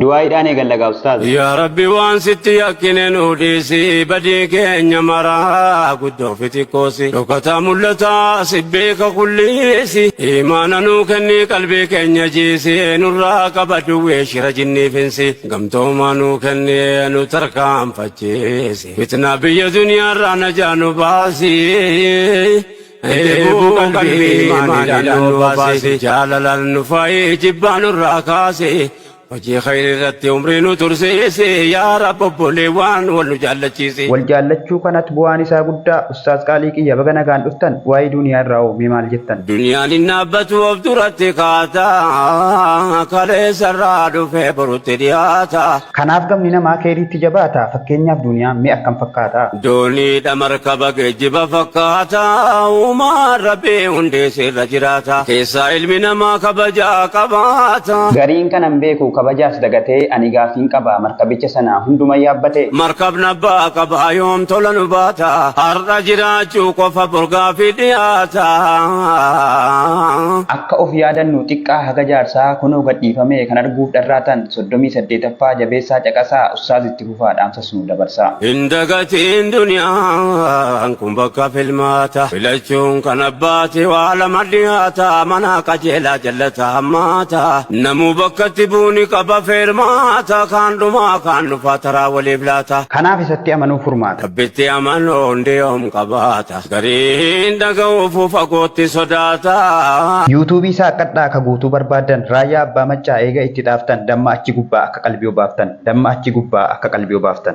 du'aayiidhaan eegallagaa ustaaz. Yaa Rabbi waan sitti yakkine nu dhiisi badii keenya maraa guddoo fi xiqqoosi dhokataa mul'ataa si beeka kulliisi imaana nuu kenni qalbii keenya jiisi nurraa qaba duwwee shira jinniifinsi gamtoomaa nuu kenni nu tarkaanfachiisi fitnaa biyya duniyaarraa najaa nu baasi. Eeboo qalbii maaniidhaan nu baasi jaalalaan nu faayi jibbaa nurraa kaasi. Hojii khayrii irratti umrii nu tursiisi yaa Rabbi obboleewwan wal nu jaallachisi. Wal jaallachuu kanatti bu'aan isaa guddaa ustaaz qaalii qiyya baga nagaan dhuftan waa'ee duniyaa irraa mee maal jettan? Duniyaan hin dhaabbatu of duratti kaata kaleessarraa dhufee borutti dhiyaata. Kanaaf gamni namaa keeriitti jabaata fakkeenyaaf duniyaan mee akkam fakkaata? Dooniidha markaba geejjiba fakkaata uumaan Rabbi hundee sirra jiraata keessaa ilmi namaa kabajaa qabaata. Gariin kanan beeku kabajaas dagatee ani gaafiin qaba markabicha sana hunduma yaabbate. Markabna abbaa qaba yoom tola nu baata har'a jiraachuu qofa borgaa fi dhiyaata. Akka of yaadannu xiqqaa haga jaarsaa kunoo gadhiifame kan arguuf dharraatan 38ffaa jabeessaa caqasaa ustaaz itti fufaa dhaamsas nu dabarsaa. Hin dagatiin duniyaan kun bakka filmaata filachuun kan abbaati waa lama dhiyaata mana qajeelaa jallata hammaata namuu bakkatti buuni qaba fermaata kan dhumaa kan dhufaa taraa waliif laata. Kanaaf isatti amanuu furmaata. Rabbitti amanuu hundi yoom qabaata gariin dhaga'uuf fagootti sodaata. Yuutuubii isaa akkadhaa akka guutuu barbaadan raayyaa abbaa maccaa eega itti dhaaftan damma achi gubbaa akka qalbii obaaftan damma achi gubbaa akka qalbii obaaftan.